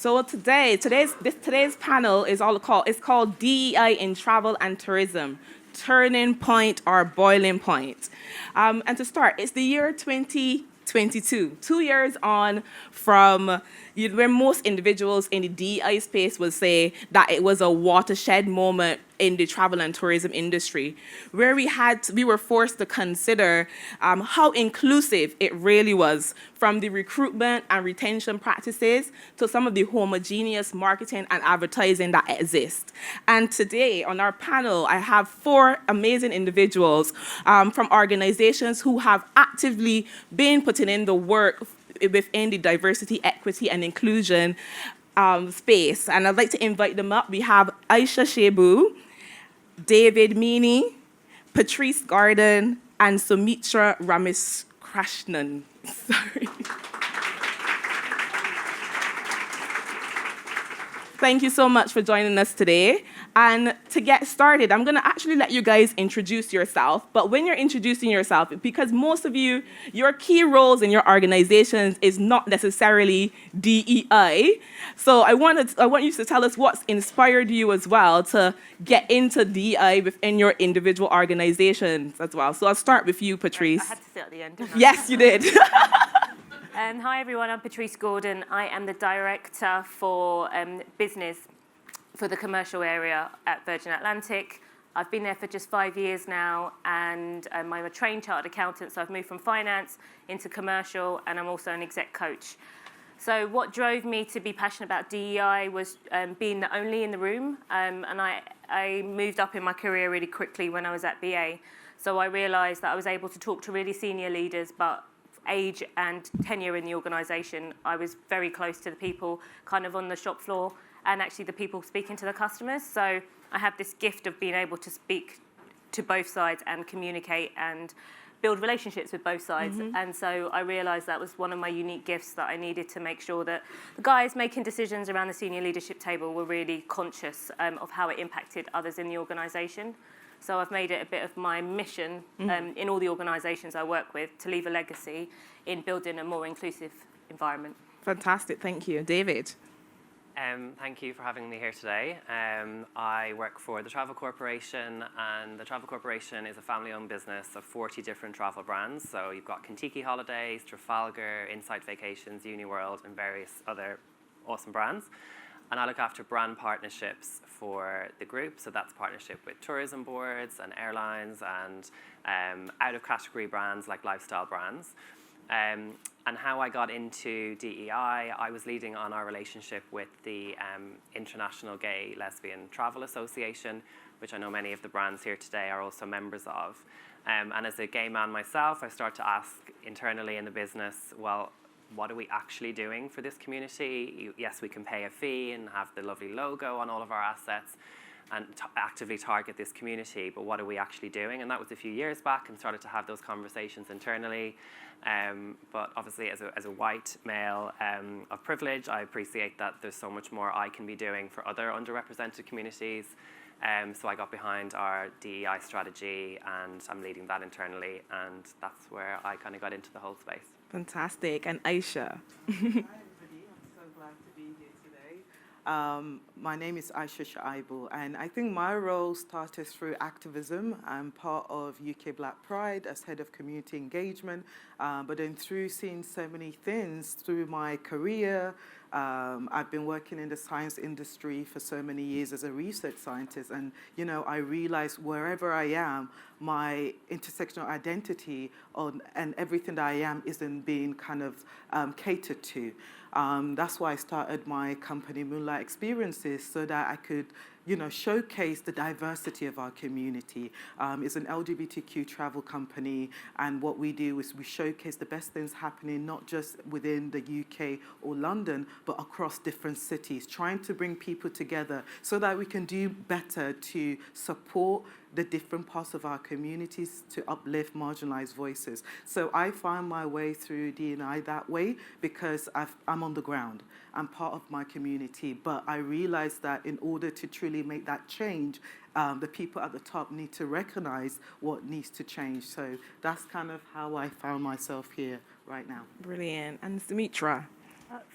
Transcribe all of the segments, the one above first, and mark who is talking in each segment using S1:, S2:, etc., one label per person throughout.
S1: So today's panel is called DEI in Travel and Tourism, Turning Point or Boiling Point. And to start, it's the year 2022, 2 years on from where most individuals in the DEI space will say that it was a watershed moment in the travel and tourism industry, where we were forced to consider how inclusive it really was, from the recruitment and retention practices to some of the homogeneous marketing and advertising that exist. And today on our panel, I have 4 amazing individuals from organizations who have actively been putting in the work within the diversity, equity, and inclusion space. And I'd like to invite them up. We have Aisha Shaibu, David Meany, Patrice Garden, and Sumeetra Ramakrishnan. Sorry. Thank you so much for joining us today. And to get started, I'm going to actually let you guys introduce yourself. But when you're introducing yourself, because most of you, your key roles in your organizations is not necessarily DEI. So I want you to tell us what's inspired you as well to get into DEI within your individual organizations as well. So I'll start with you, Patrice.
S2: I had to sit at the end, didn't I?
S1: Yes, you did.
S2: Hi, everyone. I'm Patrice Gordon. I am the Director for Business for the commercial area at Virgin Atlantic. I've been there for just 5 years now, and I'm a trained chartered accountant, so I've moved from finance into commercial, and I'm also an exec coach. So what drove me to be passionate about DEI was being the only in the room, and I moved up in my career really quickly when I was at BA. So I realised that I was able to talk to really senior leaders, but age and tenure in the organisation, I was very close to the people kind of on the shop floor and actually the people speaking to the customers. So I have this gift of being able to speak to both sides and communicate and build relationships with both sides. Mm-hmm. And so I realised that was one of my unique gifts, that I needed to make sure that the guys making decisions around the senior leadership table were really conscious of how it impacted others in the organisation. So I've made it a bit of my mission in all the organisations I work with to leave a legacy in building a more inclusive environment.
S1: Fantastic, thank you. David?
S3: Thank you for having me here today. I work for the Travel Corporation, and the Travel Corporation is a family-owned business of 40 different travel brands. So you've got Kentucky Holidays, Trafalgar, Insight Vacations, Uniworld, and various other awesome brands. And I look after brand partnerships for the group. So that's partnership with tourism boards and airlines and out-of-category brands like lifestyle brands. And how I got into DEI, I was leading on our relationship with the International Gay Lesbian Travel Association, which I know many of the brands here today are also members of. And as a gay man myself, I started to ask internally in the business, well, what are we actually doing for this community? Yes, we can pay a fee and have the lovely logo on all of our assets and actively target this community, but what are we actually doing? And that was a few years back, and started to have those conversations internally. But obviously, as a white male of privilege, I appreciate that there's so much more I can be doing for other underrepresented communities. So I got behind our DEI strategy, and I'm leading that internally, and that's where I kind of got into the whole space.
S1: Fantastic. And Aisha?
S4: Hi, everybody. I'm so glad to be here today. My name is Aisha Shaibu, and I think my role started through activism. I'm part of UK Black Pride as head of community engagement, but then through seeing so many things through my career, I've been working in the science industry for so many years as a research scientist, and I realized wherever I am, my intersectional identity and everything that I am isn't being kind of catered to. That's why I started my company, Moonlight Experiences, so that I could showcase the diversity of our community. It's an LGBTQ travel company, and what we do is we showcase the best things happening not just within the UK or London, but across different cities, trying to bring people together so that we can do better to support the different parts of our communities, to uplift marginalized voices. So I found my way through D&I that way because I'm on the ground. I'm part of my community, but I realized that in order to truly make that change, the people at the top need to recognize what needs to change. So that's kind of how I found myself here right now.
S1: Brilliant. And Sumeetra?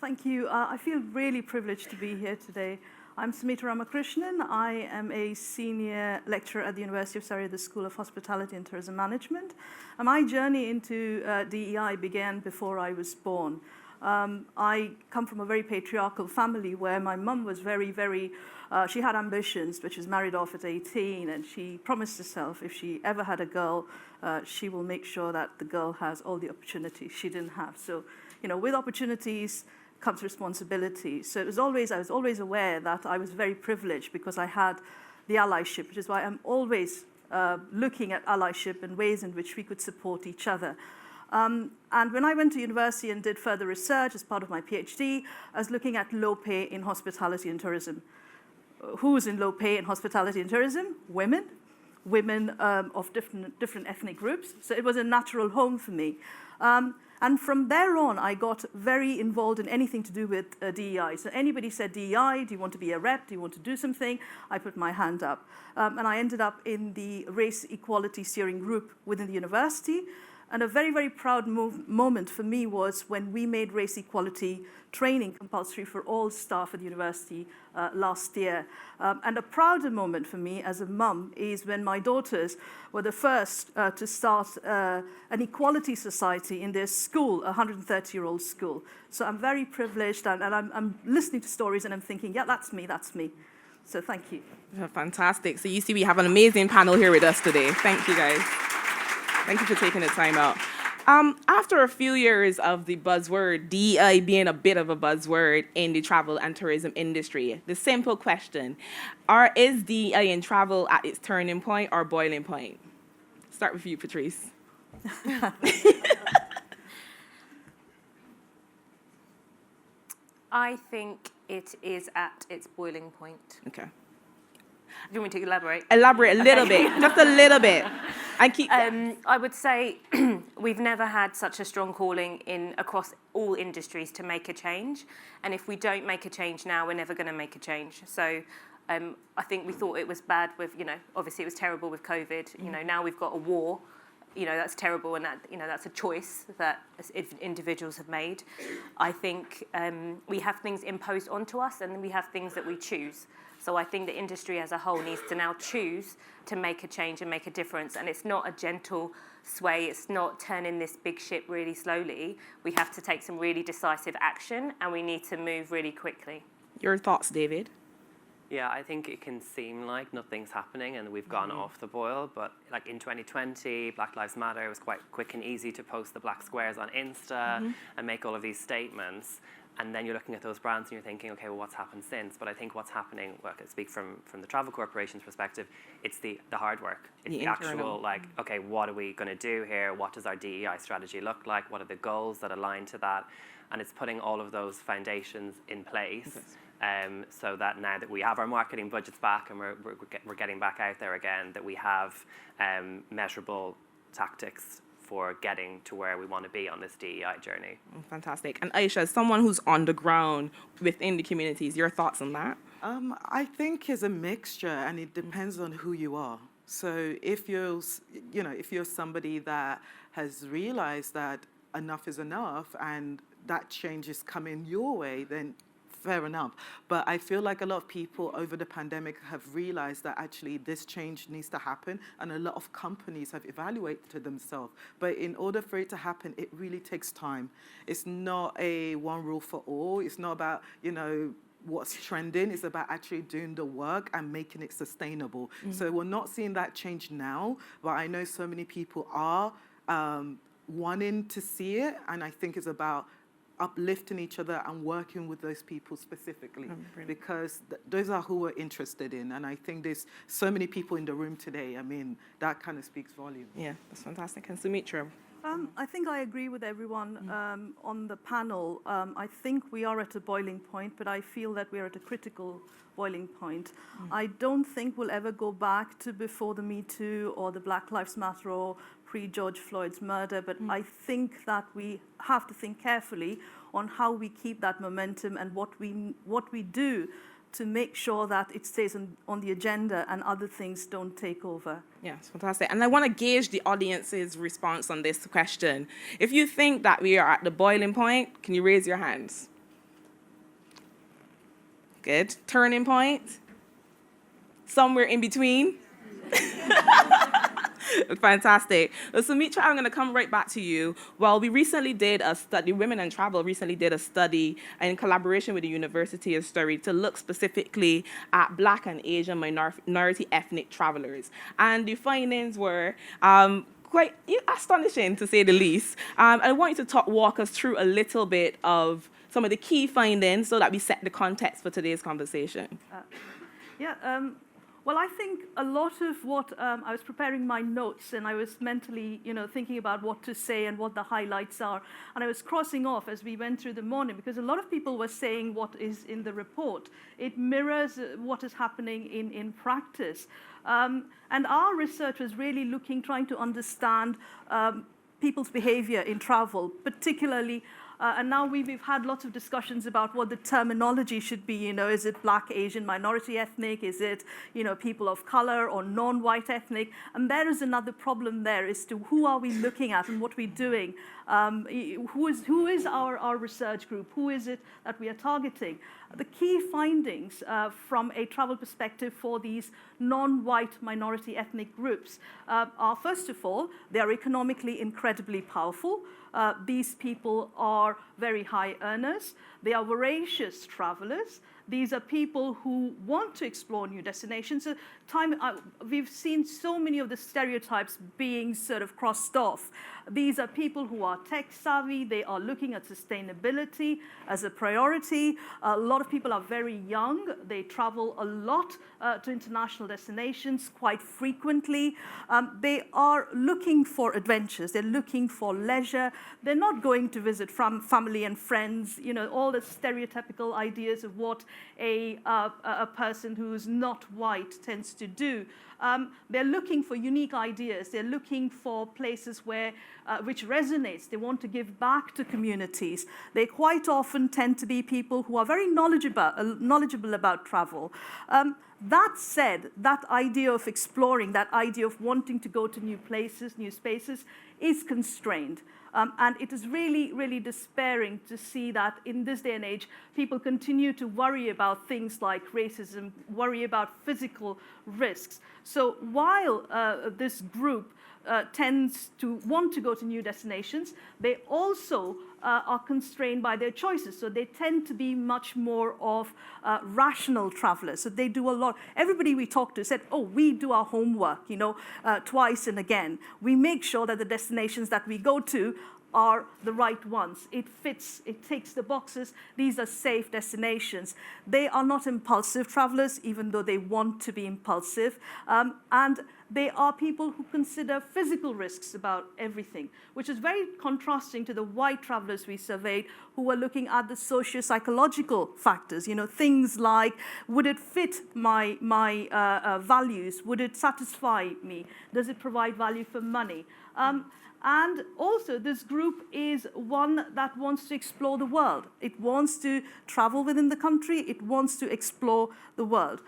S5: Thank you. I feel really privileged to be here today. I'm Sumeetra Ramakrishnan. I am a senior lecturer at the University of Surrey, the School of Hospitality and Tourism Management. And my journey into DEI began before I was born. I come from a very patriarchal family where my mum was she had ambitions, but she was married off at 18, and she promised herself if she ever had a girl, she will make sure that the girl has all the opportunities she didn't have. So, with opportunities comes responsibility. So I was always aware that I was very privileged because I had the allyship, which is why I'm always looking at allyship and ways in which we could support each other. And when I went to university and did further research as part of my PhD, I was looking at low pay in hospitality and tourism. Who's in low pay in hospitality and tourism? Women of different ethnic groups. So it was a natural home for me. And from there on, I got very involved in anything to do with DEI. So anybody said DEI, do you want to be a rep? Do you want to do something? I put my hand up. And I ended up in the race equality steering group within the university. And a very, very proud moment for me was when we made race equality training compulsory for all staff at the university last year. And a prouder moment for me as a mum is when my daughters were the first to start an equality society in their school, a 130-year-old school. So I'm very privileged, and I'm listening to stories and I'm thinking, yeah, that's me. So thank you.
S1: Fantastic. So you see we have an amazing panel here with us today. Thank you, guys. Thank you for taking the time out. After a few years of the buzzword DEI being a bit of a buzzword in the travel and tourism industry, the simple question, is DEI in travel at its turning point or boiling point? Start with you, Patrice.
S2: I think it is at its boiling point.
S1: Okay.
S2: Do you want me to elaborate?
S1: Elaborate a little bit, just a little bit.
S2: I would say we've never had such a strong calling across all industries to make a change. And if we don't make a change now, we're never going to make a change. So I think we thought it was bad with, obviously it was terrible with COVID. Now we've got a war. That's terrible, and that's a choice that individuals have made. I think we have things imposed onto us, and then we have things that we choose. So I think the industry as a whole needs to now choose to make a change and make a difference. And it's not a gentle sway. It's not turning this big ship really slowly. We have to take some really decisive action, and we need to move really quickly.
S1: Your thoughts, David?
S3: Yeah, I think it can seem like nothing's happening and we've gone off the boil, but like in 2020, Black Lives Matter, it was quite quick and easy to post the black squares on Insta and make all of these statements. And then you're looking at those brands and you're thinking, okay, well, what's happened since? But I think what's happening, well, I can speak from the travel corporation's perspective, it's the hard work. It's the actual, okay, what are we going to do here? What does our DEI strategy look like? What are the goals that align to that? And it's putting all of those foundations in place. So that now that we have our marketing budgets back and we're getting back out there again, that we have measurable tactics for getting to where we want to be on this DEI journey.
S1: Fantastic. And Aisha, as someone who's on the ground within the communities, your thoughts on that?
S4: I think it's a mixture, and it depends on who you are. So if you're somebody that has realized that enough is enough and that change is coming your way, then fair enough. But I feel like a lot of people over the pandemic have realized that actually this change needs to happen, and a lot of companies have evaluated themselves. But in order for it to happen, it really takes time. It's not a one rule for all. It's not about, what's trending. It's about actually doing the work and making it sustainable. So we're not seeing that change now, but I know so many people are wanting to see it, and I think it's about uplifting each other and working with those people specifically, because those are who we're interested in. And I think there's so many people in the room today. I mean, that kind of speaks volumes.
S1: Yeah, that's fantastic. And Sumeetra?
S5: I think I agree with everyone on the panel. I think we are at a boiling point, but I feel that we're at a critical boiling point. I don't think we'll ever go back to before the Me Too or the Black Lives Matter or pre-George Floyd's murder, but I think that we have to think carefully on how we keep that momentum and what we do to make sure that it stays on the agenda and other things don't take over.
S1: Yeah, it's fantastic. And I want to gauge the audience's response on this question. If you think that we are at the boiling point, can you raise your hands? Good. Turning point? Somewhere in between? Fantastic. So, Sumeetra, I'm going to come right back to you. Well, we recently did a study, Women in Travel recently did a study in collaboration with the University of Surrey to look specifically at Black and Asian minority ethnic travelers. And the findings were quite astonishing, to say the least. I want you to walk us through a little bit of some of the key findings so that we set the context for today's conversation.
S5: Well, I think a lot of what I was preparing my notes, and I was mentally, thinking about what to say and what the highlights are, and I was crossing off as we went through the morning because a lot of people were saying what is in the report. It mirrors what is happening in practice, and our research was really trying to understand people's behavior in travel, particularly. And now we've had lots of discussions about what the terminology should be. Is it Black, Asian, minority ethnic? Is it, people of color or non-white ethnic? And there is another problem there as to who are we looking at and what we're doing. Who is our research group? Who is it that we are targeting? The key findings from a travel perspective for these non-white minority ethnic groups are, first of all, they are economically incredibly powerful. These people are very high earners. They are voracious travelers. These are people who want to explore new destinations. So we've seen so many of the stereotypes being sort of crossed off. These are people who are tech savvy. They are looking at sustainability as a priority. A lot of people are very young. They travel a lot to international destinations quite frequently. They are looking for adventures. They're looking for leisure. They're not going to visit family and friends, all the stereotypical ideas of what a person who's not white tends to do. They're looking for unique ideas. They're looking for places which resonates. They want to give back to communities. They quite often tend to be people who are very knowledgeable about travel. That said, that idea of exploring, that idea of wanting to go to new places, new spaces, is constrained. And it is really, really despairing to see that in this day and age, people continue to worry about things like racism, worry about physical risks. So while this group tends to want to go to new destinations, they also are constrained by their choices. So they tend to be much more of rational travelers. So they do a lot. Everybody we talk to said, we do our homework, twice and again. We make sure that the destinations that we go to are the right ones. It fits, it ticks the boxes. These are safe destinations. They are not impulsive travelers, even though they want to be impulsive. And they are people who consider physical risks about everything, which is very contrasting to the white travelers we surveyed who were looking at the socio-psychological factors, things like, would it fit my values? Would it satisfy me? Does it provide value for money? And also, this group is one that wants to explore the world. It wants to travel within the country. It wants to explore the world.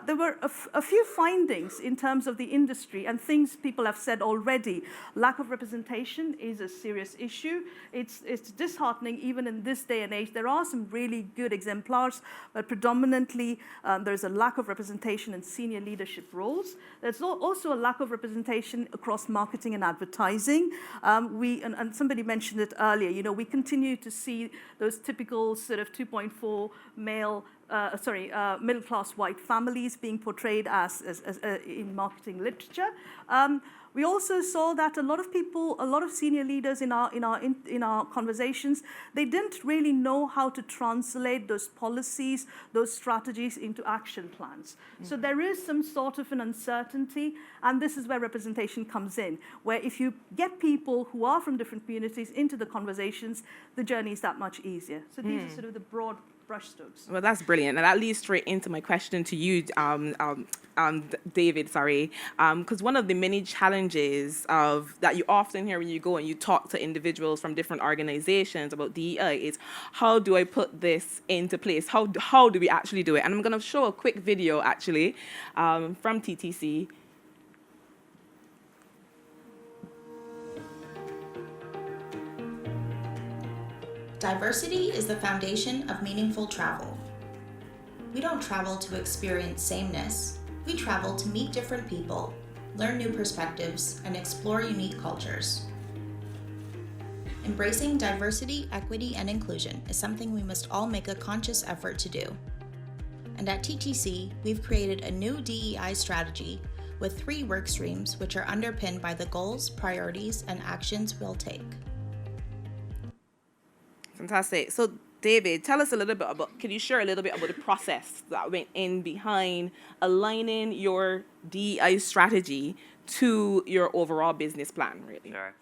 S5: There were a few findings in terms of the industry and things people have said already. Lack of representation is a serious issue. It's disheartening even in this day and age. There are some really good exemplars, but predominantly there's a lack of representation in senior leadership roles. There's also a lack of representation across marketing and advertising. And somebody mentioned it earlier, we continue to see those typical sort of 2.4 middle-class white families being portrayed as in marketing literature. We also saw that a lot of senior leaders in our conversations, they didn't really know how to translate those policies, those strategies into action plans. So there is some sort of an uncertainty, and this is where representation comes in, where if you get people who are from different communities into the conversations, the journey is that much easier. So these are sort of the broad brushstrokes.
S1: Well, that's brilliant. And that leads straight into my question to you, David, because one of the many challenges that you often hear when you go and you talk to individuals from different organizations about DEI is, how do I put this into place? How do we actually do it? And I'm going to show a quick video, actually, from TTC.
S6: Diversity is the foundation of meaningful travel. We don't travel to experience sameness. We travel to meet different people, learn new perspectives, and explore unique cultures. Embracing diversity, equity, and inclusion is something we must all make a conscious effort to do. And at TTC, we've created a new DEI strategy with 3 work streams which are underpinned by the goals, priorities, and actions we'll take.
S1: Fantastic. So, David, tell us a little bit about, can you share a little bit about the process that went in behind aligning your DEI strategy to your overall business plan, really?
S3: Sure.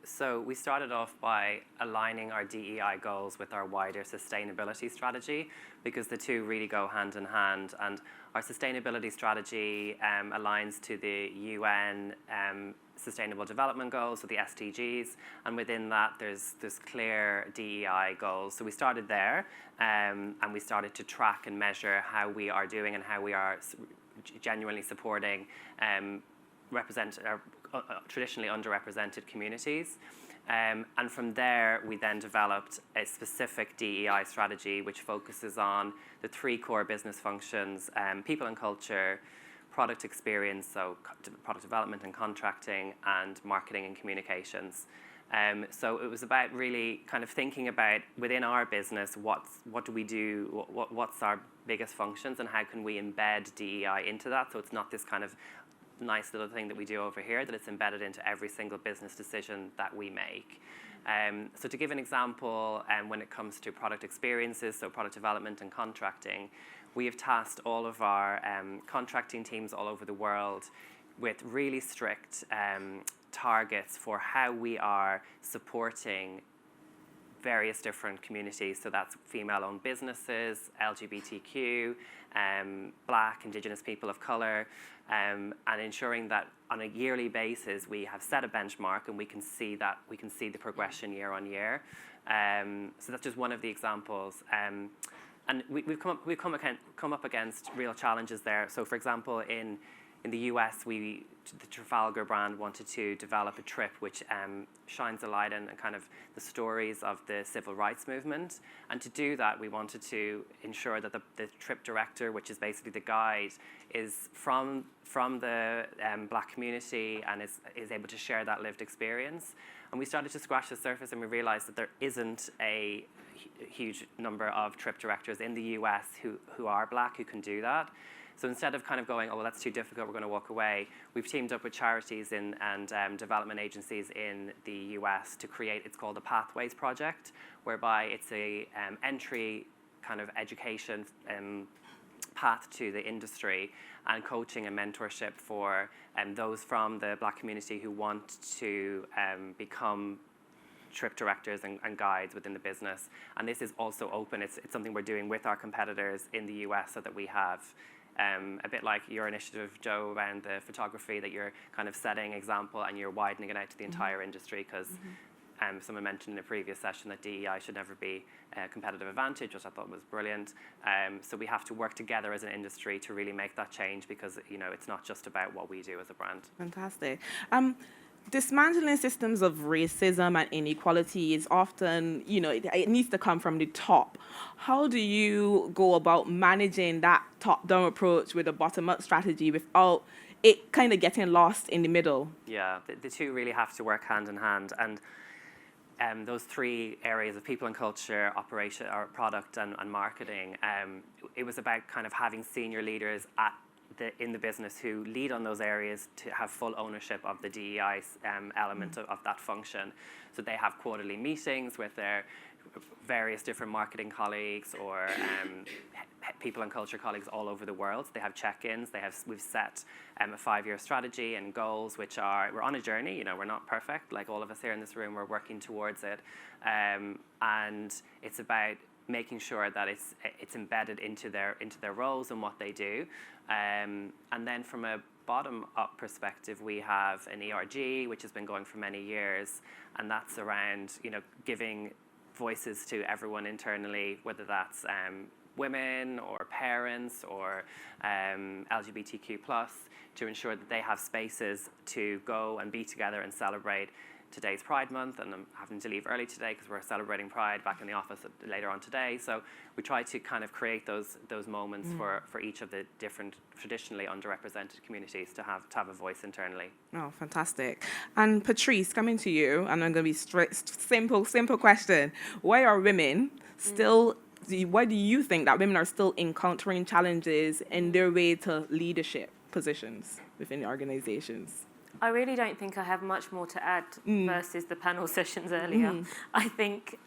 S3: So we started off by aligning our DEI goals with our wider sustainability strategy, because the two really go hand in hand. And our sustainability strategy aligns to the UN Sustainable Development Goals, so the SDGs, and within that there's clear DEI goals. So we started there, and we started to track and measure how we are doing and how we are genuinely supporting traditionally underrepresented communities. And from there, we then developed a specific DEI strategy which focuses on the 3 core business functions: people and culture, product experience, so product development and contracting, and marketing and communications. So it was about really kind of thinking about within our business, what do we do, what's our biggest functions, and how can we embed DEI into that, so it's not this kind of nice little thing that we do over here, that it's embedded into every single business decision that we make. So to give an example, when it comes to product experiences, so product development and contracting, we have tasked all of our contracting teams all over the world with really strict targets for how we are supporting various different communities. So that's female-owned businesses, LGBTQ, Black, Indigenous people of colour, and ensuring that on a yearly basis we have set a benchmark and we can see the progression year on year. So that's just one of the examples. And we've come up against real challenges there. So for example, in the US, the Trafalgar brand wanted to develop a trip which shines a light on kind of the stories of the civil rights movement. And to do that, we wanted to ensure that the trip director, which is basically the guide, is from the Black community and is able to share that lived experience. And we started to scratch the surface, and we realized that there isn't a huge number of trip directors in the US who are Black, who can do that. So instead of kind of going, oh, well, that's too difficult, we're going to walk away, we've teamed up with charities and development agencies in the US to create, it's called the Pathways Project, whereby it's a entry kind of education path to the industry and coaching and mentorship for those from the Black community who want to become trip directors and guides within the business. And this is also open. It's something we're doing with our competitors in the US, so that we have a bit like your initiative, Joe, around the photography, that you're kind of setting example and you're widening it out to the entire industry, because someone mentioned in a previous session that DEI should never be a competitive advantage, which I thought was brilliant. So we have to work together as an industry to really make that change, because it's not just about what we do as a brand.
S1: Fantastic. Dismantling systems of racism and inequality is often, it needs to come from the top. How do you go about managing that top-down approach with a bottom-up strategy without it kind of getting lost in the middle?
S3: Yeah, the two really have to work hand in hand. And those 3 areas of people and culture, operation, or product and marketing, it was about kind of having senior leaders in the business who lead on those areas to have full ownership of the DEI element of that function. So they have quarterly meetings with their various different marketing colleagues or people and culture colleagues all over the world. They have check-ins. We've set a 5-year strategy and goals, which we're on a journey. We're not perfect. Like all of us here in this room, we're working towards it. And it's about making sure that it's embedded into their roles and what they do. And then from a bottom-up perspective, we have an ERG, which has been going for many years, and that's around giving voices to everyone internally, whether that's women or parents or LGBTQ+, to ensure that they have spaces to go and be together and celebrate today's Pride Month, and I'm having to leave early today because we're celebrating Pride back in the office later on today. So we try to kind of create those moments for each of the different traditionally underrepresented communities to have a voice internally.
S1: Oh, fantastic. And Patrice, coming to you, and I'm going to be straight, simple question. Why are women still, why do you think that women are still encountering challenges in their way to leadership positions within the organizations?
S2: I really don't think I have much more to add versus the panel sessions earlier. I think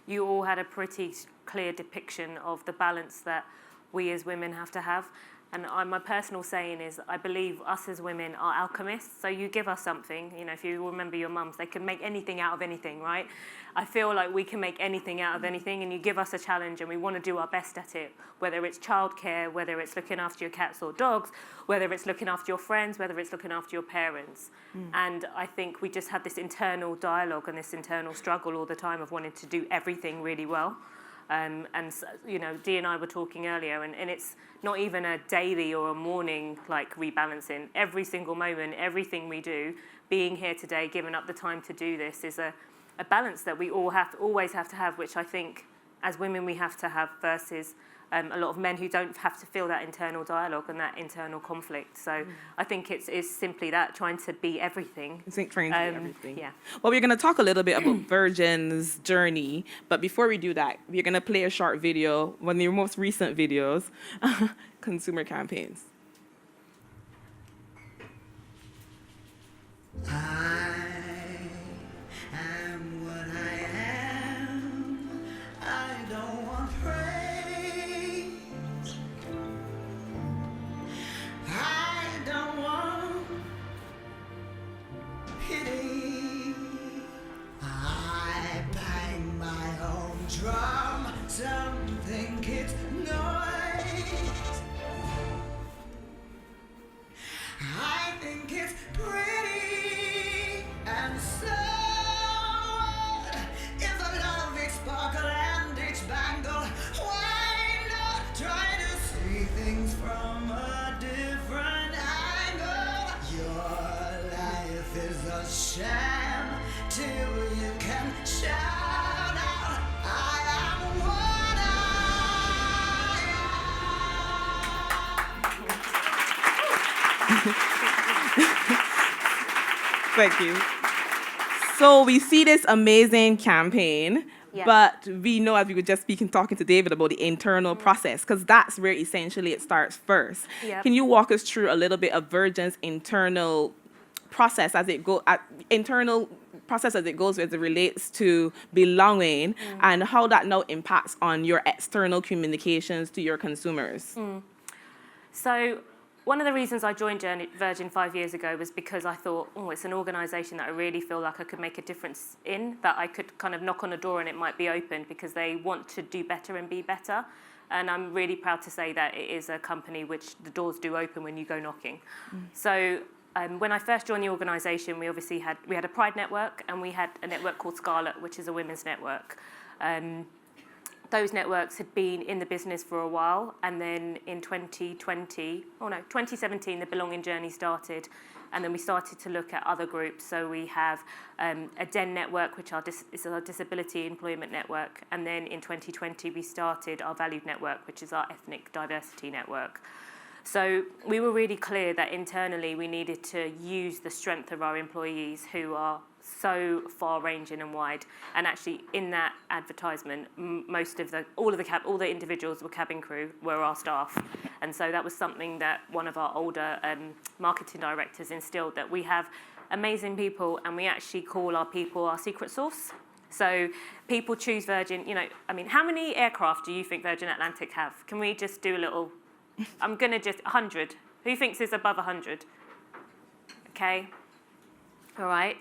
S2: you all had a pretty clear depiction of the balance that we as women have to have. And my personal saying is, I believe us as women are alchemists. So you give us something, you know, if you remember your mums, they can make anything out of anything, right? I feel like we can make anything out of anything, and you give us a challenge and we want to do our best at it, whether it's childcare, whether it's looking after your cats or dogs, whether it's looking after your friends, whether it's looking after your parents. And I think we just have this internal dialogue and this internal struggle all the time of wanting to do everything really well. And you know, Dee and I were talking earlier, and it's not even a daily or a morning like rebalancing. Every single moment, everything we do, being here today, giving up the time to do this is a balance that we always have to have, which I think as women we have to have versus a lot of men who don't have to feel that internal dialogue and that internal conflict. So I think it's simply that, trying to be everything.
S1: Trying to be everything.
S2: Yeah.
S1: Well, we're going to talk a little bit about Virgin's journey, but before we do that, we're going to play a short video, one of your most recent videos, consumer campaigns.
S7: I am what I am. I don't want praise. I don't want pity. I bang my own drum. Some think it's noise. I think it's pretty, and so what if a love each sparkle and each bangle? Why not try to see things from a different angle? Your life is a sham till you can shout out, I am what
S1: Thank you. So we see this amazing campaign, but we know, as we were just talking to David about the internal process, because that's where essentially it starts first.
S2: Yep.
S1: Can you walk us through a little bit of Virgin's internal process as it goes as it relates to belonging, and how that now impacts on your external communications to your consumers?
S2: So one of the reasons I joined Virgin 5 years ago was because I thought, it's an organisation that I really feel like I could make a difference in, that I could kind of knock on a door and it might be open because they want to do better and be better. And I'm really proud to say that it is a company which the doors do open when you go knocking. So when I first joined the organisation, we had a Pride network, and we had a network called Scarlet, which is a women's network. Those networks had been in the business for a while, and then in 2017, the Belonging Journey started, and then we started to look at other groups. So we have a DEN network, which is our Disability Employment Network, and then in 2020 we started our Valued Network, which is our Ethnic Diversity Network. So we were really clear that internally we needed to use the strength of our employees, who are so far-ranging and wide. And actually, in that advertisement, all the individuals were cabin crew, were our staff. And so that was something that one of our older marketing directors instilled, that we have amazing people, and we actually call our people our secret sauce. So people choose Virgin. How many aircraft do you think Virgin Atlantic have? Can we just do a little? I'm going to 100. Who thinks it's above 100? Okay. All right.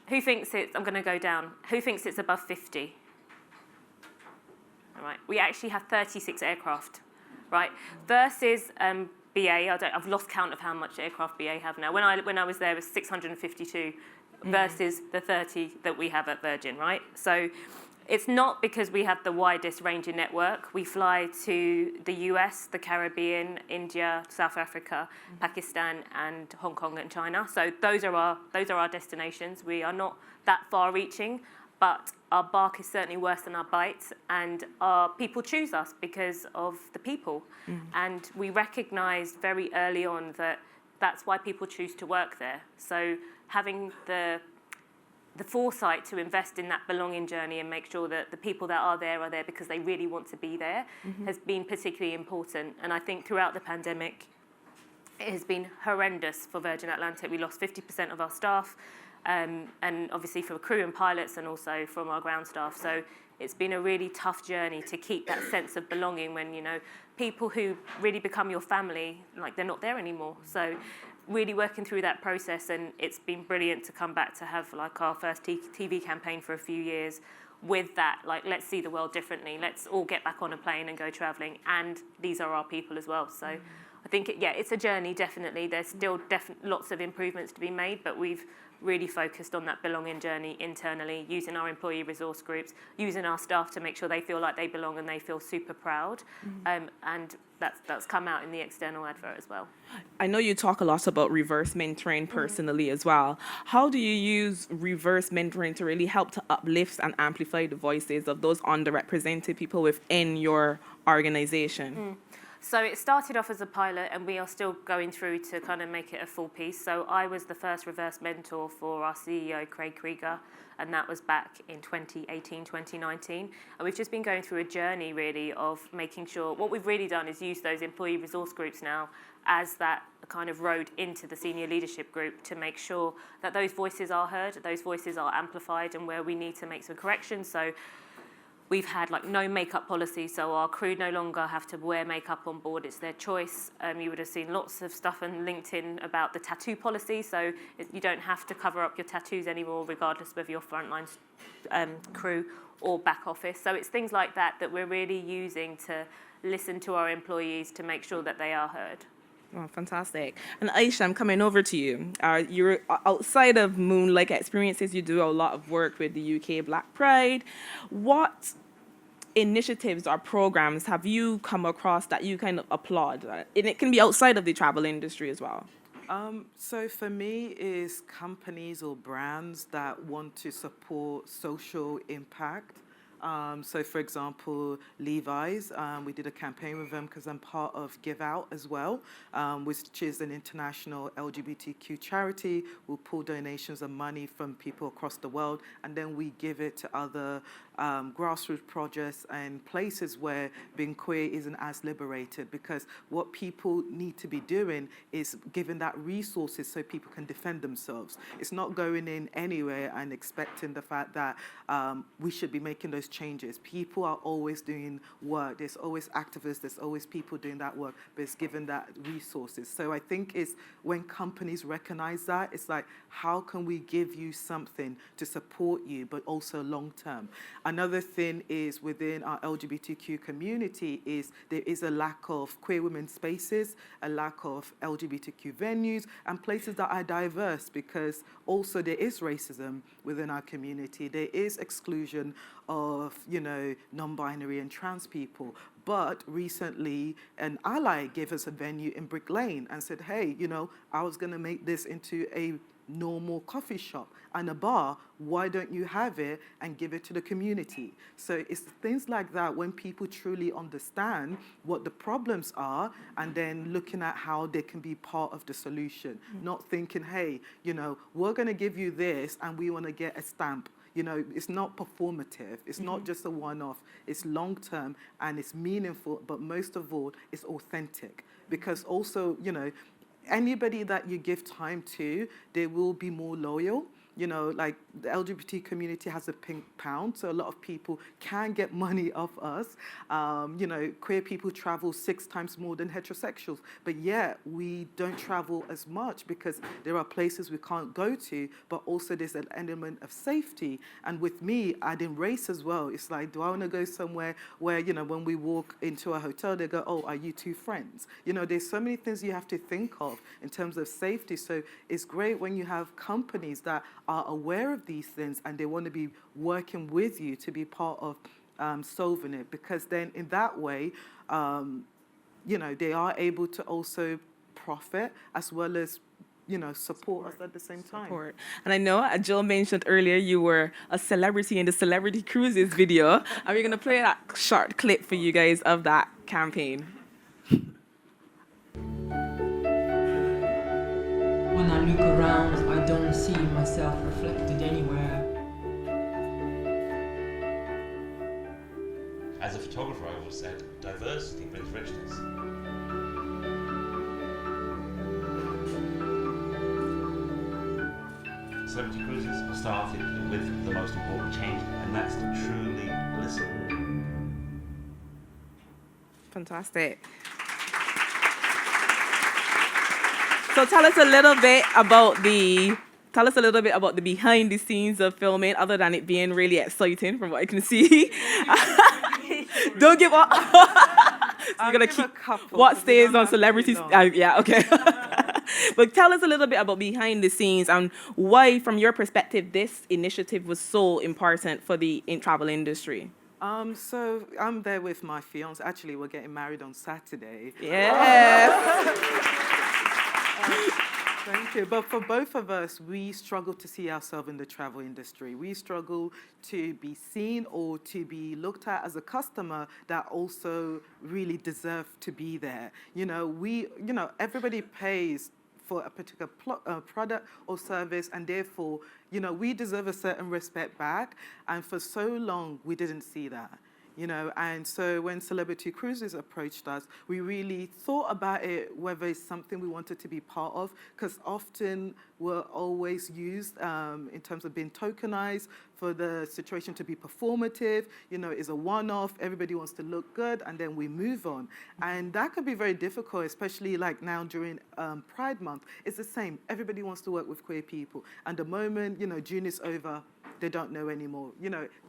S2: Who thinks I'm going to go down. Who thinks it's above 50? All right. We actually have 36 aircraft, right? Versus BA, I've lost count of how much aircraft BA have now. When I was there, it was 652 versus the 30 that we have at Virgin, right? So It's not because we have the widest ranging network. We fly to the US, the Caribbean, India, South Africa, Pakistan, and Hong Kong and China. So those are our destinations. We are not that far-reaching, but our bark is certainly worse than our bite, and our people choose us because of the people. And we recognised very early on that that's why people choose to work there. So having the foresight to invest in that belonging journey and make sure that the people that are there because they really want to be there has been particularly important. And I think throughout the pandemic, it has been horrendous for Virgin Atlantic. We lost 50% of our staff, and obviously for crew and pilots, and also from our ground staff. So it's been a really tough journey to keep that sense of belonging when, you know, people who really become your family, like, they're not there anymore. So really working through that process, and it's been brilliant to come back to have like our first TV campaign for a few years with that, like, let's see the world differently, let's all get back on a plane and go travelling, and these are our people as well. So I think, it's a journey, definitely. There's still lots of improvements to be made, but we've really focused on that belonging journey internally, using our employee resource groups, using our staff to make sure they feel like they belong and they feel super proud. And that's come out in the external advert as well.
S1: I know you talk a lot about reverse mentoring personally as well. How do you use reverse mentoring to really help to uplift and amplify the voices of those underrepresented people within your organization?
S2: So it started off as a pilot, and we are still going through to kind of make it a full piece. So I was the first reverse mentor for our CEO, Craig Krieger, and that was back in 2018, 2019. And we've just been going through a journey, really, of making sure, what we've really done is use those employee resource groups now as that kind of road into the senior leadership group to make sure that those voices are heard, those voices are amplified, and where we need to make some corrections. So we've had like no makeup policy, so our crew no longer have to wear makeup on board. It's their choice. You would have seen lots of stuff on LinkedIn about the tattoo policy, so you don't have to cover up your tattoos anymore, regardless of your frontline crew or back office. So it's things like that that we're really using to listen to our employees to make sure that they are heard.
S1: Oh, fantastic. And Aisha, I'm coming over to you. You're outside of Moonlight experiences, you do a lot of work with the UK Black Pride. What initiatives or programs have you come across that you kind of applaud? And it can be outside of the travel industry as well.
S4: So for me, is companies or brands that want to support social impact. So, for example, Levi's, we did a campaign with them because I'm part of Give Out as well, which is an international LGBTQ charity. We'll pull donations of money from people across the world, and then we give it to other grassroots projects and places where being queer isn't as liberated, because what people need to be doing is giving that resources so people can defend themselves. It's not going in anywhere and expecting the fact that we should be making those changes. People are always doing work. There's always activists. There's always people doing that work, but it's given that resources. So I think it's when companies recognize that, it's like, how can we give you something to support you, but also long term? Another thing is within our LGBTQ community is there is a lack of queer women spaces, a lack of LGBTQ venues, and places that are diverse, because also there is racism within our community. There is exclusion of, non-binary and trans people. But recently, an ally gave us a venue in Brick Lane and said, hey, I was going to make this into a normal coffee shop and a bar. Why don't you have it and give it to the community? So it's things like that, when people truly understand what the problems are and then looking at how they can be part of the solution, not thinking, hey, we're going to give you this and we want to get a stamp. It's not performative. It's not just a one-off. It's long-term and it's meaningful, but most of all, it's authentic. Because also, anybody that you give time to, they will be more loyal. Like the LGBT community has a pink pound, so a lot of people can get money off us. Queer people travel 6 times more than heterosexuals, but yet we don't travel as much because there are places we can't go to, but also there's an element of safety. And with me, adding race as well, it's like, do I want to go somewhere where, when we walk into a hotel, they go, oh, are you two friends? There's so many things you have to think of in terms of safety. So it's great when you have companies that are aware of these things and they want to be working with you to be part of solving it, because then in that way, they are able to also profit as well as support us at the same time.
S1: Support. And I know Jill mentioned earlier you were a celebrity in the Celebrity Cruises video, and we're going to play that short clip for you guys of that campaign.
S8: When I look around, I don't see myself reflected anywhere.
S9: As a photographer, I always said, diversity brings richness. Celebrity Cruises started with the most important change, and that's to truly listen.
S1: Fantastic. So tell us a little bit about the behind the scenes of filming, other than it being really exciting from what I can see. Don't give up. You're gonna keep what stays on celebrities. Yeah, okay. But tell us a little bit about behind the scenes and why, from your perspective, this initiative was so important for the travel industry.
S4: So I'm there with my fiance. Actually, we're getting married on Saturday.
S1: Yes.
S4: Thank you. But for both of us, we struggle to see ourselves in the travel industry. We struggle to be seen or to be looked at as a customer that also really deserve to be there. Everybody pays for a particular product or service, and therefore, we deserve a certain respect back. And for so long, we didn't see that. And so when Celebrity Cruises approached us, we really thought about it, whether it's something we wanted to be part of, because often we're always used in terms of being tokenized for the situation to be performative, is a one-off, everybody wants to look good, and then we move on. And that could be very difficult, especially like now during Pride Month. It's the same, everybody wants to work with queer people. And the moment, June is over, they don't know anymore.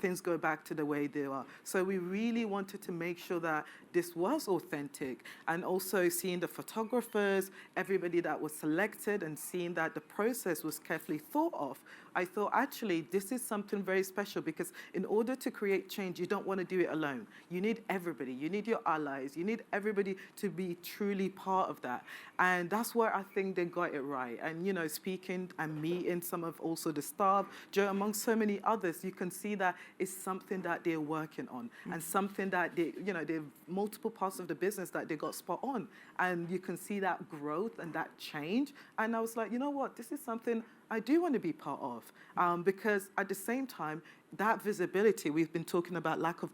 S4: Things go back to the way they are. So we really wanted to make sure that this was authentic, and also seeing the photographers, everybody that was selected, and seeing that the process was carefully thought of. I thought, actually, this is something very special, because in order to create change, you don't want to do it alone. You need everybody. You need your allies. You need everybody to be truly part of that. And that's where I think they got it right. And, speaking and meeting some of also the staff, Joe, among so many others, you can see that it's something that they're working on, and something that they've multiple parts of the business that they got spot on. And you can see that growth and that change. And I was like, you know what, this is something I do want to be part of, because at the same time, that visibility, we've been talking about lack of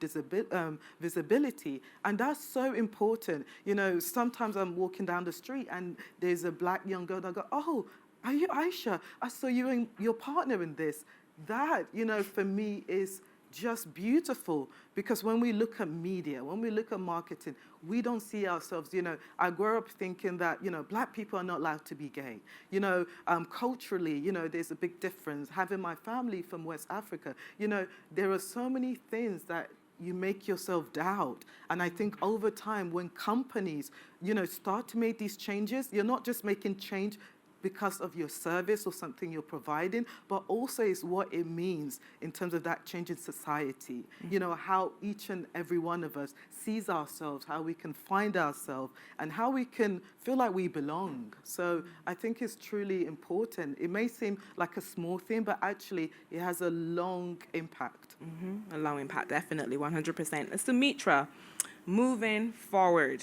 S4: visibility, and that's so important. Sometimes I'm walking down the street and there's a black young girl that I go, oh, are you Aisha? I saw you and your partner in this. That, for me is just beautiful, because when we look at media, when we look at marketing, we don't see ourselves, I grew up thinking that, black people are not allowed to be gay. Culturally, there's a big difference. Having my family from West Africa, there are so many things that you make yourself doubt. And I think over time, when companies, start to make these changes, you're not just making change because of your service or something you're providing, but also is what it means in terms of that change in society. How each and every one of us sees ourselves, how we can find ourselves, and how we can feel like we belong. So I think it's truly important. It may seem like a small thing, but actually it has a long impact.
S1: A long impact, definitely, 100%. Sumeetra, moving forward,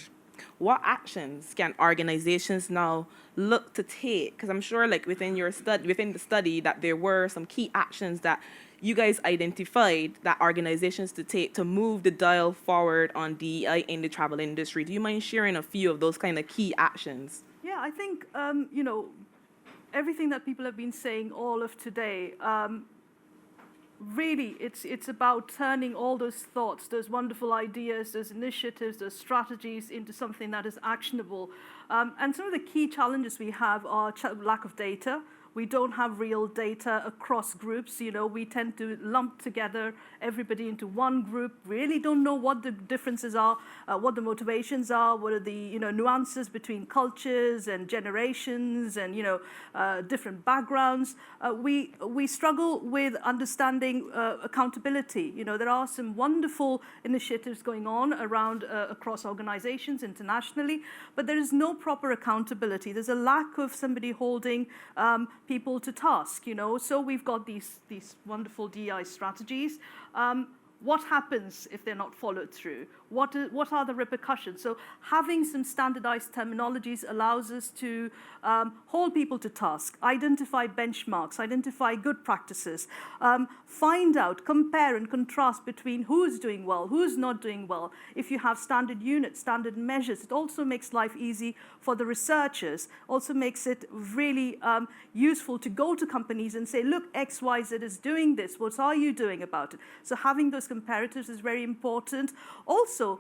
S1: what actions can organizations now look to take? Because I'm sure, like within the study, that there were some key actions that you guys identified that organizations to take to move the dial forward on DEI in the travel industry. Do you mind sharing a few of those kind of key actions?
S5: Yeah, I think everything that people have been saying all of today. Really, it's about turning all those thoughts, those wonderful ideas, those initiatives, those strategies into something that is actionable. And some of the key challenges we have are lack of data. We don't have real data across groups. We tend to lump together everybody into one group, really don't know what the differences are, what the motivations are, what are the nuances between cultures and generations and different backgrounds. We struggle with understanding accountability. There are some wonderful initiatives going on around across organizations internationally, but there is no proper accountability. There's a lack of somebody holding people to task. So we've got these wonderful DEI strategies. What happens if they're not followed through? What are the repercussions? So having some standardized terminologies allows us to hold people to task, identify benchmarks, identify good practices, find out, compare and contrast between who's doing well, who's not doing well. If you have standard units, standard measures, it also makes life easy for the researchers, also makes it really useful to go to companies and say, look, XYZ is doing this, what are you doing about it? So having those comparatives is very important. Also,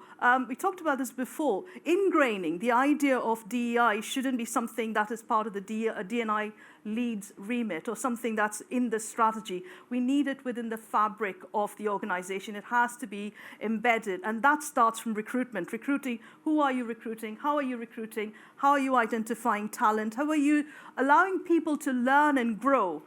S5: we talked about this before, ingraining the idea of DEI shouldn't be something that is part of the D&I leads remit or something that's in the strategy. We need it within the fabric of the organization. It has to be embedded, and that starts from recruitment. Recruiting, who are you recruiting? How are you recruiting? How are you identifying talent? How are you allowing people to learn and grow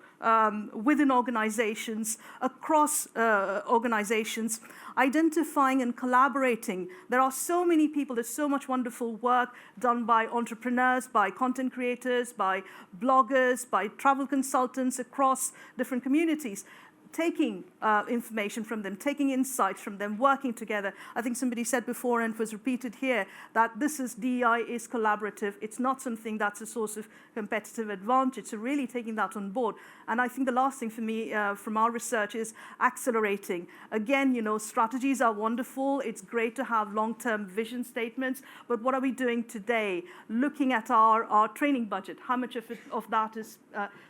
S5: within organizations, across organizations, identifying and collaborating. There are so many people, there's so much wonderful work done by entrepreneurs, by content creators, by bloggers, by travel consultants across different communities. Taking information from them, taking insights from them, working together. I think somebody said before, and it was repeated here, that DEI is collaborative. It's not something that's a source of competitive advantage. So really taking that on board. And I think the last thing for me from our research is accelerating. Again, strategies are wonderful. It's great to have long-term vision statements. But what are we doing today? Looking at our training budget, how much of that is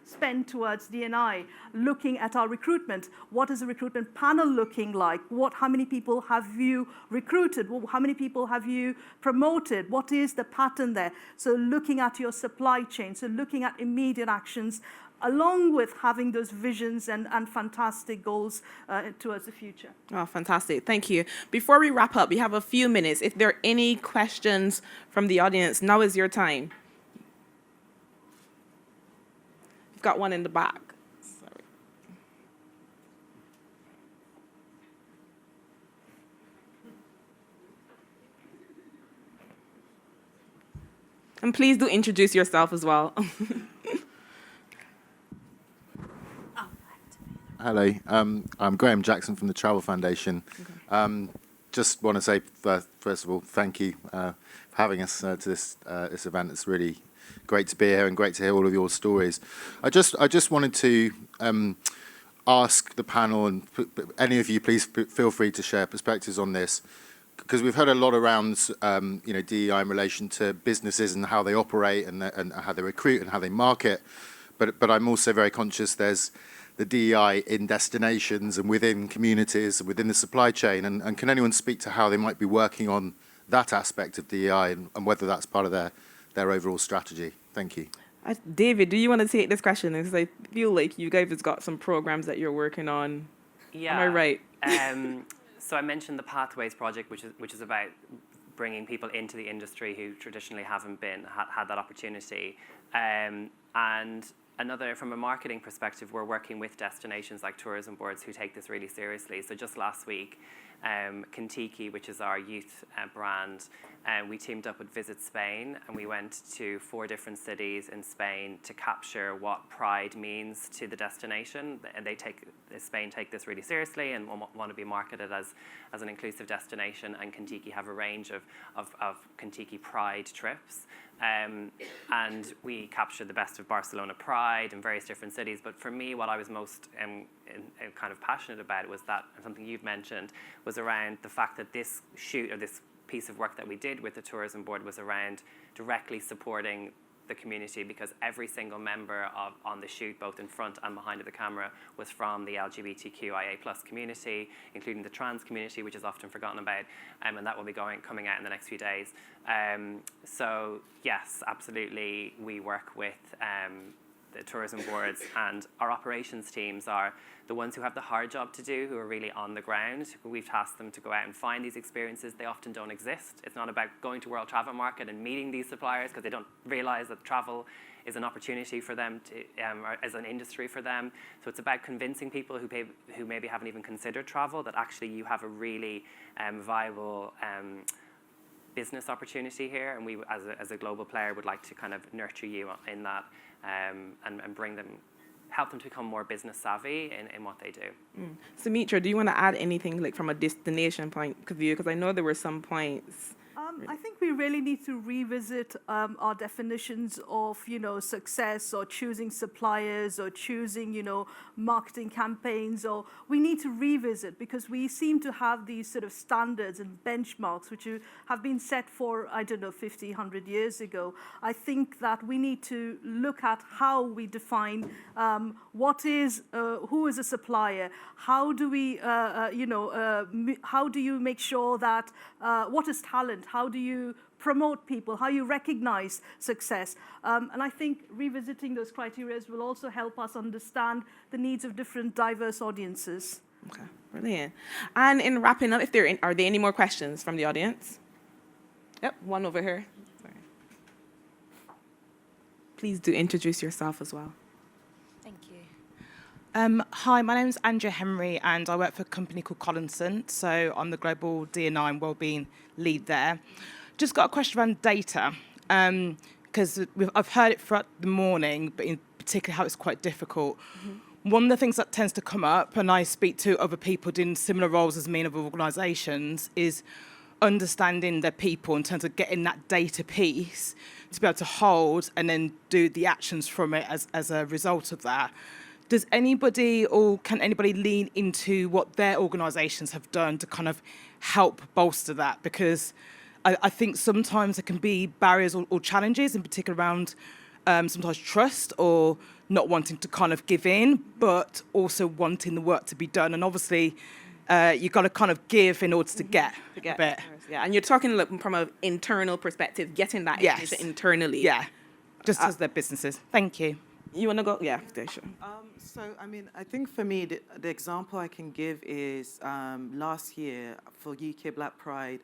S5: spent towards D&I? Looking at our recruitment. What is the recruitment panel looking like? How many people have you recruited? How many people have you promoted? What is the pattern there? So looking at your supply chain, so looking at immediate actions, along with having those visions and fantastic goals towards the future.
S1: Oh, fantastic. Thank you. Before we wrap up, we have a few minutes. If there are any questions from the audience, now is your time. We've got one in the back. And please do introduce yourself as well.
S10: Hello, I'm Graham Jackson from the Travel Foundation. Okay. Just want to say, first of all, thank you for having us to this event. It's really great to be here and great to hear all of your stories. I just wanted to ask the panel, and any of you, please feel free to share perspectives on this, because we've heard a lot around DEI in relation to businesses and how they operate and how they recruit and how they market, but I'm also very conscious there's the DEI in destinations and within communities and within the supply chain, and can anyone speak to how they might be working on that aspect of DEI and whether that's part of their overall strategy? Thank you.
S1: David, do you want to take this question? Because I feel like you guys have got some programs that you're working on. Yeah. Am I right?
S3: So I mentioned the Pathways project, which is about bringing people into the industry who traditionally haven't had that opportunity. And another, from a marketing perspective, we're working with destinations like tourism boards who take this really seriously. So just last week, Kentucky, which is our youth brand, we teamed up with Visit Spain, and we went to 4 different cities in Spain to capture what pride means to the destination. And Spain take this really seriously and want to be marketed as an inclusive destination. And Kentucky have a range of Kentucky pride trips. And we captured the best of Barcelona Pride in various different cities. But for me, what I was most kind of passionate about was that, and something you've mentioned, was around the fact that this shoot, or this piece of work that we did with the tourism board, was around directly supporting the community, because every single member on the shoot, both in front and behind of the camera, was from the LGBTQIA+ community, including the trans community, which is often forgotten about, and that will be coming out in the next few days. So yes, absolutely, we work with the tourism boards, and our operations teams are the ones who have the hard job to do, who are really on the ground. We've tasked them to go out and find these experiences. They often don't exist. It's not about going to World Travel Market and meeting these suppliers because they don't realize that travel is an opportunity for them to, or as an industry for them. So it's about convincing people who maybe haven't even considered travel that actually you have a really viable business opportunity here, and we, as a global player, would like to kind of nurture you in that and bring them, help them to become more business savvy in what they do.
S1: Sumeetra, do you want to add anything like from a destination point of view? Because I know there were some points.
S5: I think we really need to revisit our definitions of, success, or choosing suppliers, or choosing, marketing campaigns, or we need to revisit, because we seem to have these sort of standards and benchmarks which have been set for, 50, 100 years ago. I think that we need to look at how we define who is a supplier, how do we, how do you make sure that, what is talent, how do you promote people, how you recognize success. And I think revisiting those criteria will also help us understand the needs of different diverse audiences.
S1: Okay, brilliant. And in wrapping up, are there any more questions from the audience? Yep, one over here. Sorry. Please do introduce yourself as well.
S11: Thank you. Hi, my name is Andrea Henry, and I work for a company called Collinson. So I'm the global D&I and wellbeing lead there. Just got a question around data, because I've heard it throughout the morning, but in particular how it's quite difficult. One of the things that tends to come up, and I speak to other people doing similar roles as me in other organisations, is understanding their people in terms of getting that data piece to be able to hold and then do the actions from it as a result of that. Does anybody, or can anybody lean into what their organisations have done to kind of help bolster that? Because I think sometimes there can be barriers or challenges, in particular around sometimes trust or not wanting to kind of give in, but also wanting the work to be done. And obviously, you've got to kind of give in order to get a bit.
S1: Yeah, and you're talking from an internal perspective, getting that information internally.
S11: Yeah, just as their businesses. Thank you.
S1: You want to go? Yeah, sure.
S4: I think for me, the example I can give is last year for UK Black Pride,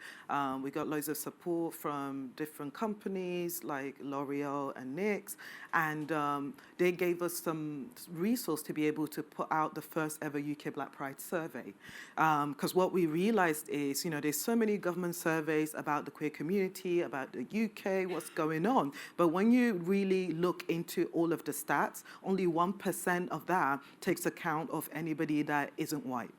S4: we got loads of support from different companies like L'Oreal and NYX, and they gave us some resource to be able to put out the first ever UK Black Pride survey. Because what we realized is, there's so many government surveys about the queer community, about the UK, what's going on. But when you really look into all of the stats, only 1% of that takes account of anybody that isn't white.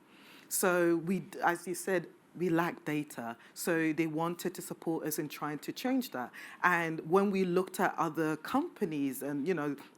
S4: So we, as you said, we lack data. So they wanted to support us in trying to change that. And when we looked at other companies and,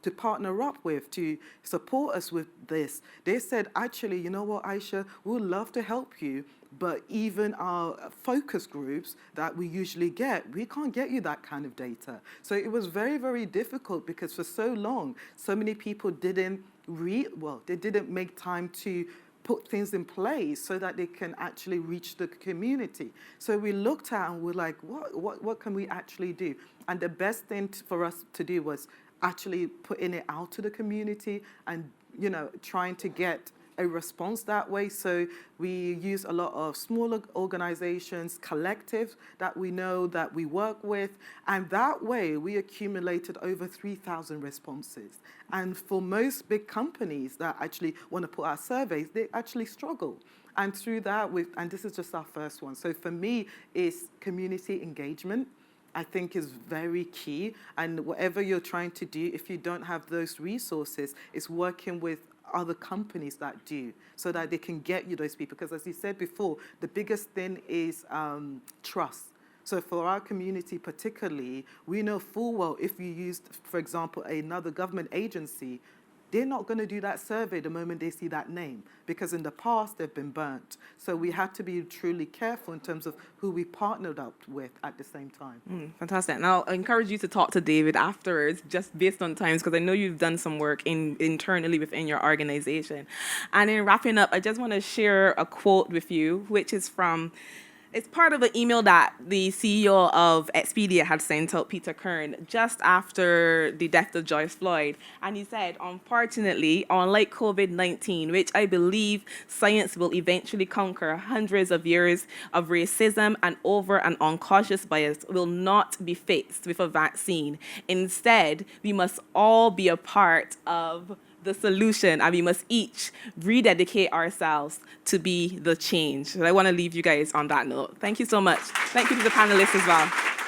S4: to partner up with, to support us with this, they said, actually, you know what, Aisha, we'd love to help you, but even our focus groups that we usually get, we can't get you that kind of data. So it was very, very difficult because for so long, so many people didn't make time to put things in place so that they can actually reach the community. So we looked at and we're like, what can we actually do? And the best thing for us to do was actually putting it out to the community and, trying to get a response that way. So we use a lot of smaller organizations, collectives that we know that we work with. And that way we accumulated over 3,000 responses. And for most big companies that actually want to put out surveys, they actually struggle. And through that, and this is just our first one. So for me, it's community engagement. I think is very key. And whatever you're trying to do, if you don't have those resources, it's working with other companies that do, so that they can get you those people. Because as you said before, the biggest thing is trust. So for our community particularly, we know full well if you used, for example, another government agency, they're not going to do that survey the moment they see that name, because in the past they've been burnt. So we had to be truly careful in terms of who we partnered up with at the same time.
S1: Fantastic. And I'll encourage you to talk to David afterwards, just based on times, because I know you've done some work internally within your organization. And in wrapping up, I just want to share a quote with you, which is from It's part of an email that the CEO of Expedia had sent out, Peter Kern, just after the death of George Floyd. And he said, unfortunately, unlike COVID-19, which I believe science will eventually conquer, hundreds of years of racism and over and unconscious bias will not be fixed with a vaccine. Instead, we must all be a part of the solution, and we must each rededicate ourselves to be the change. So I want to leave you guys on that note. Thank you so much. Thank you to the panelists as well.